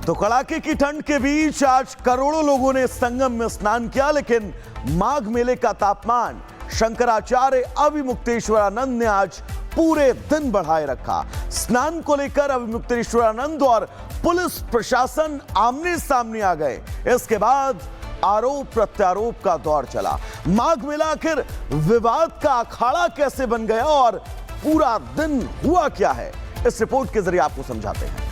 तो कड़ाके की ठंड के बीच आज करोड़ों लोगों ने संगम में स्नान किया, लेकिन माघ मेले का तापमान शंकराचार्य अभिमुक्तेश्वरानंद ने आज पूरे दिन बढ़ाए रखा। स्नान को लेकर अभिमुक्तेश्वरानंद और पुलिस प्रशासन आमने सामने आ गए। इसके बाद आरोप प्रत्यारोप का दौर चला। माघ मेला आखिर विवाद का अखाड़ा कैसे बन गया और पूरा दिन हुआ क्या है, इस रिपोर्ट के जरिए आपको समझाते हैं।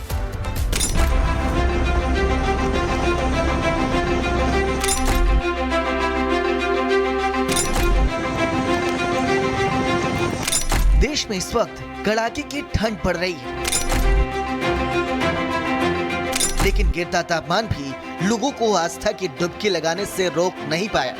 देश में इस वक्त कड़ाके की ठंड पड़ रही है, लेकिन गिरता तापमान भी लोगों को आस्था की डुबकी लगाने से रोक नहीं पाया।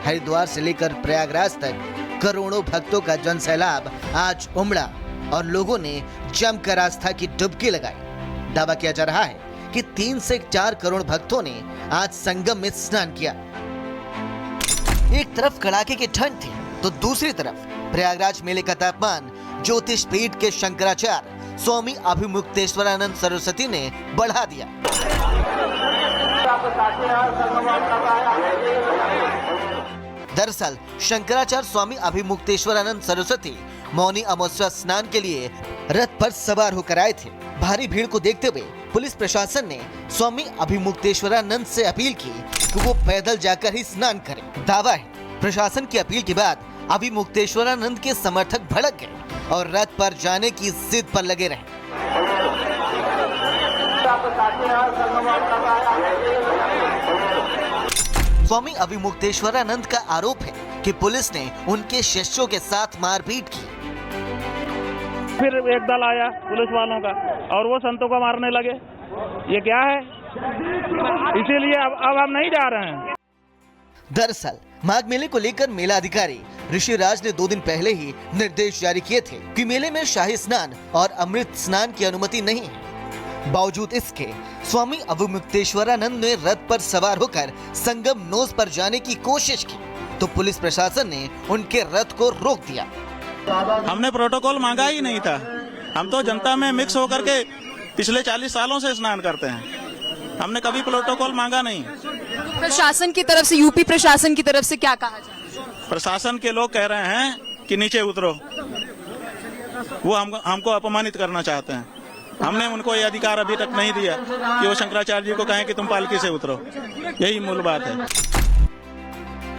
हरिद्वार से लेकर प्रयागराज तक करोड़ों भक्तों का जनसैलाब आज उमड़ा और लोगों ने जमकर आस्था की डुबकी लगाई। दावा किया जा रहा है कि 3 से 4 करोड़ भक्तों ने आज संगम में स्नान किया। एक तरफ कड़ाके की ठंड थी तो दूसरी तरफ प्रयागराज मेले का तापमान ज्योतिष पीठ के शंकराचार्य स्वामी अभिमुक्तेश्वरानंद सरस्वती ने बढ़ा दिया। दरअसल शंकराचार्य स्वामी अभिमुक्तेश्वरानंद सरस्वती मौनी अमावस्या स्नान के लिए रथ पर सवार होकर आए थे। भारी भीड़ को देखते हुए पुलिस प्रशासन ने स्वामी अभिमुक्तेश्वरानंद से अपील की कि वो पैदल जाकर ही स्नान करें। दावा है प्रशासन की अपील के बाद अभिमुक्तेश्वरानंद के समर्थक भड़क गए और रथ पर जाने की जिद पर लगे रहे। स्वामी अभिमुक्तेश्वरानंद का आरोप है कि पुलिस ने उनके शिष्यों के साथ मारपीट की। फिर एक दल आया पुलिस वालों का और वो संतों को मारने लगे। ये क्या है? इसीलिए अब हम नहीं जा रहे हैं। दरअसल माघ मेले को लेकर मेला अधिकारी ऋषिराज ने 2 दिन पहले ही निर्देश जारी किए थे कि मेले में शाही स्नान और अमृत स्नान की अनुमति नहीं है। बावजूद इसके स्वामी अभिमुक्तेश्वरानंद ने रथ पर सवार होकर संगम नोज पर जाने की कोशिश की तो पुलिस प्रशासन ने उनके रथ को रोक दिया। हमने प्रोटोकॉल मांगा ही नहीं था। हम तो जनता में मिक्स होकर के पिछले 40 सालों से स्नान करते हैं। हमने कभी प्रोटोकॉल मांगा नहीं। प्रशासन की तरफ से, यूपी प्रशासन की तरफ से क्या कहा जाए? प्रशासन के लोग कह रहे हैं कि नीचे उतरो। वो हमको अपमानित करना चाहते हैं। हमने उनको ये अधिकार अभी तक नहीं दिया कि वो शंकराचार्य जी को कहें कि तुम पालकी से उतरो। यही मूल बात है।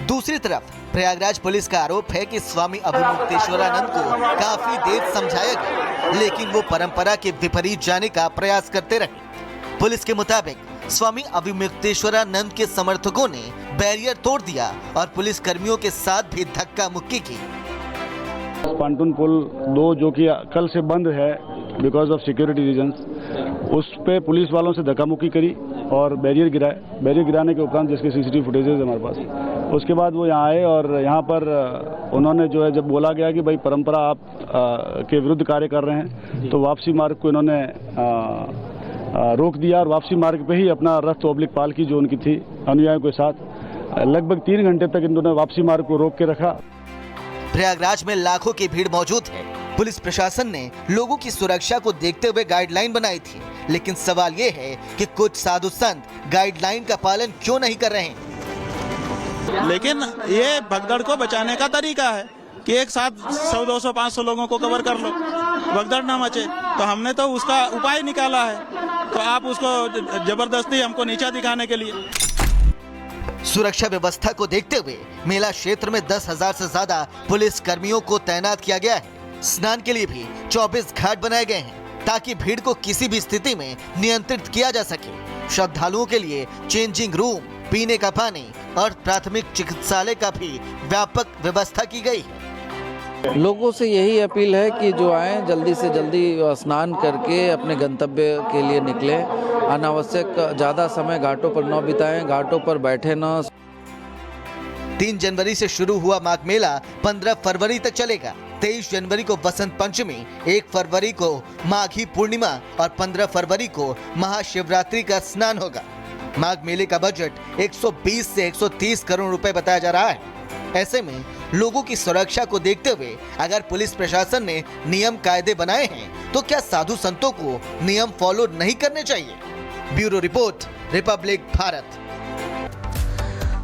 दूसरी तरफ प्रयागराज पुलिस का आरोप है कि स्वामी अभिमुक्तेश्वरानंद को काफी देर समझाया गया, लेकिन वो परंपरा के विपरीत जाने का प्रयास करते रहे। पुलिस के मुताबिक स्वामी अभिमुक्तेश्वरानंद के समर्थकों ने बैरियर तोड़ दिया और पुलिस कर्मियों के साथ भी धक्का मुक्की की। पांटून पुल 2 जो कि कल से बंद है बिकॉज ऑफ सिक्योरिटी रीजंस, उस पे पुलिस वालों से धक्का मुक्की करी और बैरियर गिराए। बैरियर गिराने के उपरांत जिसके सीसीटीवी फुटेजेस है हमारे पास, उसके बाद वो यहाँ आए और यहाँ पर उन्होंने जो है जब बोला गया कि भाई परंपरा आप के विरुद्ध कार्य कर रहे हैं तो वापसी मार्ग को इन्होंने रोक दिया और वापसी मार्ग पे ही अपना रथ ओब्लिक पालकी जो उनकी थी अनुयायियों के साथ लगभग 3 घंटे तक इन्होंने वापसी मार्ग को रोक के रखा। प्रयागराज में लाखों की भीड़ मौजूद है। पुलिस प्रशासन ने लोगों की सुरक्षा को देखते हुए गाइडलाइन बनाई थी, लेकिन सवाल ये है कि कुछ साधु संत गाइडलाइन का पालन क्यों नहीं कर रहे हैं। लेकिन ये भगदड़ को बचाने का तरीका है कि एक साथ 100, 200, 500 लोगों को कवर कर लो, भगदड़ ना मचे। तो हमने तो उसका उपाय निकाला है, तो आप उसको जबरदस्ती हमको नीचा दिखाने के लिए। सुरक्षा व्यवस्था को देखते हुए मेला क्षेत्र में 10,000 से ज्यादा पुलिस कर्मियों को तैनात किया गया है। स्नान के लिए भी 24 घाट बनाए गए हैं ताकि भीड़ को किसी भी स्थिति में नियंत्रित किया जा सके। श्रद्धालुओं के लिए चेंजिंग रूम, पीने का पानी और प्राथमिक चिकित्सालय का भी व्यापक व्यवस्था की गई है। लोगों से यही अपील है कि जो आए जल्दी से जल्दी स्नान करके अपने गंतव्य के लिए निकले। अनावश्यक ज़्यादा समय घाटों पर न बिताएं, घाटों पर बैठे न। 3 जनवरी से शुरू हुआ माघ मेला 15 फरवरी तक चलेगा। 23 जनवरी को बसंत पंचमी, 1 फरवरी को माघी पूर्णिमा और 15 फरवरी को महाशिवरात्रि का स्नान होगा। माघ मेले का बजट 120 से 130 करोड़ रुपए बताया जा रहा है। ऐसे में लोगों की सुरक्षा को देखते हुए अगर पुलिस प्रशासन ने नियम कायदे बनाए हैं तो क्या साधु संतों को नियम फॉलो नहीं करने चाहिए? Bureau report, Republic Bharat.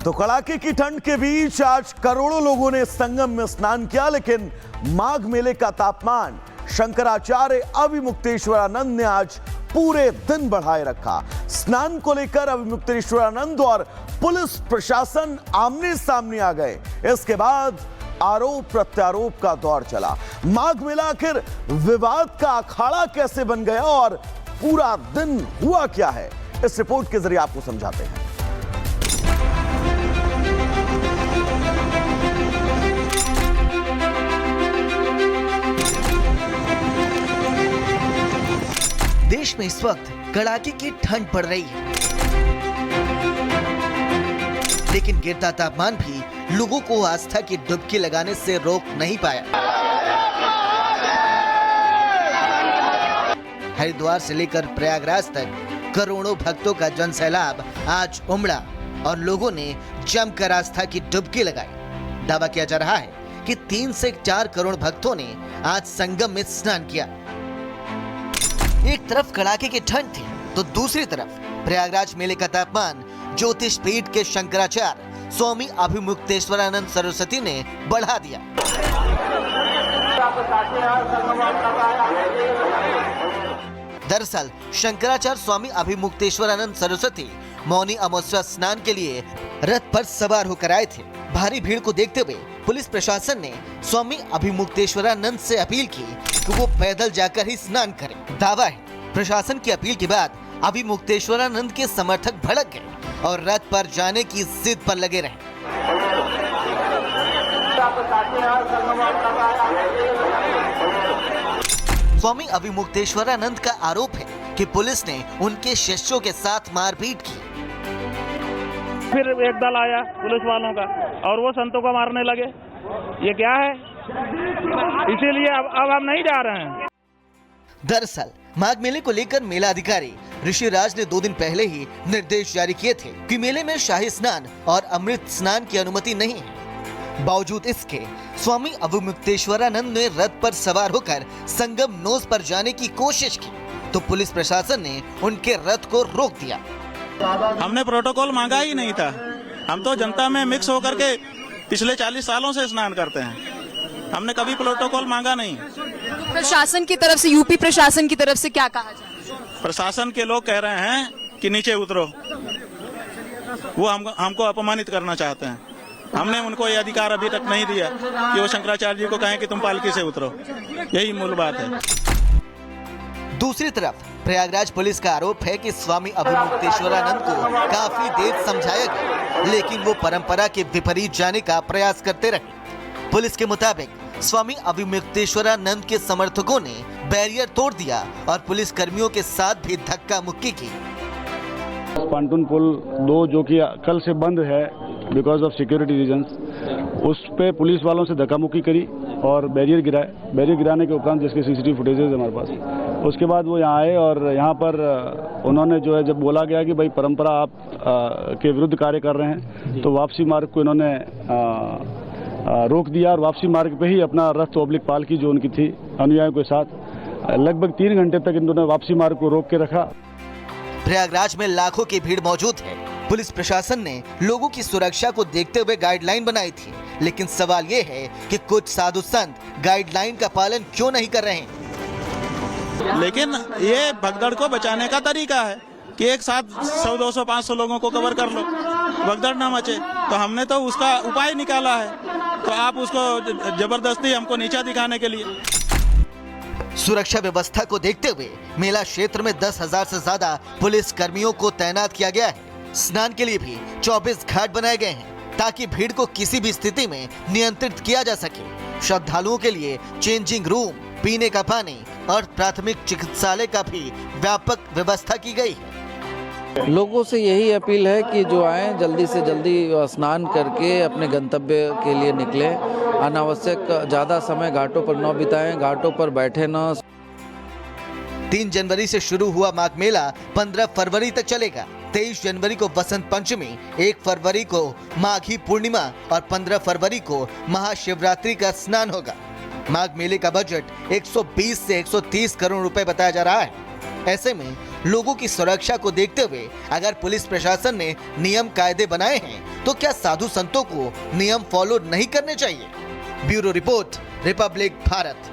तो कड़ाके की ठंड के बीच आज करोड़ों लोगों ने संगम में स्नान किया, लेकिन माघ मेले का तापमान शंकराचार्य अभिमुक्तेश्वरानंद ने आज पूरे दिन बढ़ाए रखा। स्नान को लेकर अभिमुक्तेश्वरानंद और पुलिस प्रशासन आमने सामने आ गए। इसके बाद आरोप प्रत्यारोप का दौर चला। माघ मेला आखिर विवाद का अखाड़ा कैसे बन गया और पूरा दिन हुआ क्या है, इस रिपोर्ट के जरिए आपको समझाते हैं। देश में इस वक्त कड़ाके की ठंड पड़ रही है, लेकिन गिरता तापमान भी लोगों को आस्था की डुबकी लगाने से रोक नहीं पाया। हरिद्वार से लेकर प्रयागराज तक करोड़ों भक्तों का जनसैलाब आज उमड़ा और लोगों ने जमकर आस्था की डुबकी लगाई। दावा किया जा रहा है कि 3 से 4 करोड़ भक्तों ने आज संगम में स्नान किया। एक तरफ कड़ाके की ठंड थी तो दूसरी तरफ प्रयागराज मेले का तापमान ज्योतिष पीठ के शंकराचार्य स्वामी अभिमुक्तेश्वरानंद सरस्वती ने बढ़ा दिया। दरअसल शंकराचार्य स्वामी अभिमुक्तेश्वरानंद सरस्वती मौनी अमावस्या स्नान के लिए रथ पर सवार होकर आए थे। भारी भीड़ को देखते हुए पुलिस प्रशासन ने स्वामी अभिमुक्तेश्वरानंद से अपील की कि वो पैदल जाकर ही स्नान करें। दावा है प्रशासन की अपील के बाद अभिमुक्तेश्वरानंद के समर्थक भड़क गए और रथ पर जाने की जिद पर लगे रहे। स्वामी अभिमुक्तेश्वरानंद का आरोप है कि पुलिस ने उनके शिष्यों के साथ मारपीट की। फिर एक दल आया पुलिस वालों का और वो संतों को मारने लगे। ये क्या है? इसीलिए अब हम नहीं जा रहे हैं। दरअसल माघ मेले को लेकर मेला अधिकारी ऋषिराज ने 2 दिन पहले ही निर्देश जारी किए थे कि मेले में शाही स्नान और अमृत स्नान की अनुमति नहीं है। बावजूद इसके स्वामी अभिमुक्तेश्वरानंद ने रथ पर सवार होकर संगम नोस पर जाने की कोशिश की तो पुलिस प्रशासन ने उनके रथ को रोक दिया। हमने प्रोटोकॉल मांगा ही नहीं था। हम तो जनता में मिक्स होकर के पिछले 40 सालों से स्नान करते हैं। हमने कभी प्रोटोकॉल मांगा नहीं। प्रशासन की तरफ से, यूपी प्रशासन की तरफ से क्या कहा जाए? प्रशासन के लोग कह रहे हैं कि नीचे उतरो। वो हमको अपमानित करना चाहते हैं। हमने उनको ये अधिकार अभी तक नहीं दिया कि वो शंकराचार्य जी को कहें कि तुम पालकी से उतरो। यही मूल बात है। दूसरी तरफ प्रयागराज पुलिस का आरोप है कि स्वामी अभिमुक्तेश्वरानंद को काफी देर समझाया गया, लेकिन वो परंपरा के विपरीत जाने का प्रयास करते रहे। पुलिस के मुताबिक स्वामी अभिमुक्तेश्वरानंद के समर्थकों ने बैरियर तोड़ दिया और पुलिस कर्मियों के साथ भी धक्का मुक्की की। पांटून पुल 2 जो कि कल से बंद है बिकॉज ऑफ सिक्योरिटी रीजंस, उस पे पुलिस वालों से धक्का मुक्की करी और बैरियर गिराए। बैरियर गिराने के उपरांत जिसके सीसीटीवी फुटेजेस हमारे पास, उसके बाद वो यहाँ आए और यहाँ पर उन्होंने जो है जब बोला गया कि भाई परंपरा आप के विरुद्ध कार्य कर रहे हैं तो वापसी मार्ग को इन्होंने रोक दिया और वापसी मार्ग पे ही अपना रथ ओब्लिक पालकी जो उनकी थी अनुयायियों के साथ लगभग 3 घंटे तक इन्होंने वापसी मार्ग को रोक के रखा। प्रयागराज में लाखों की भीड़ मौजूद है। पुलिस प्रशासन ने लोगों की सुरक्षा को देखते हुए गाइडलाइन बनाई थी, लेकिन सवाल ये है कि कुछ साधु संत गाइडलाइन का पालन क्यों नहीं कर रहे हैं। लेकिन ये भगदड़ को बचाने का तरीका है कि एक साथ 100, 200, 500 लोगों को कवर कर लो, भगदड़ ना मचे। तो हमने तो उसका उपाय निकाला है, तो आप उसको जबरदस्ती हमको नीचा दिखाने के लिए। सुरक्षा व्यवस्था को देखते हुए मेला क्षेत्र में 10,000 से ज्यादा पुलिस कर्मियों को तैनात किया गया है। स्नान के लिए भी 24 घाट बनाए गए हैं ताकि भीड़ को किसी भी स्थिति में नियंत्रित किया जा सके। श्रद्धालुओं के लिए चेंजिंग रूम, पीने का पानी और प्राथमिक चिकित्सालय का भी व्यापक व्यवस्था की गई है। लोगों से यही अपील है कि जो आए जल्दी से जल्दी स्नान करके अपने गंतव्य के लिए निकलें। अनावश्यक ज़्यादा समय घाटों पर न बिताएं, घाटों पर बैठे न। 3 जनवरी से शुरू हुआ माघ मेला 15 फरवरी तक चलेगा। 23 जनवरी को वसंत पंचमी, 1 फरवरी को माघी पूर्णिमा और 15 फरवरी को महाशिवरात्रि का स्नान होगा। माघ मेले का बजट 120 से 130 करोड़ रुपए बताया जा रहा है। ऐसे में लोगों की सुरक्षा को देखते हुए अगर पुलिस प्रशासन ने नियम कायदे बनाए हैं तो क्या साधु संतों को नियम फॉलो नहीं करने चाहिए? Bureau report, Republic Bharat.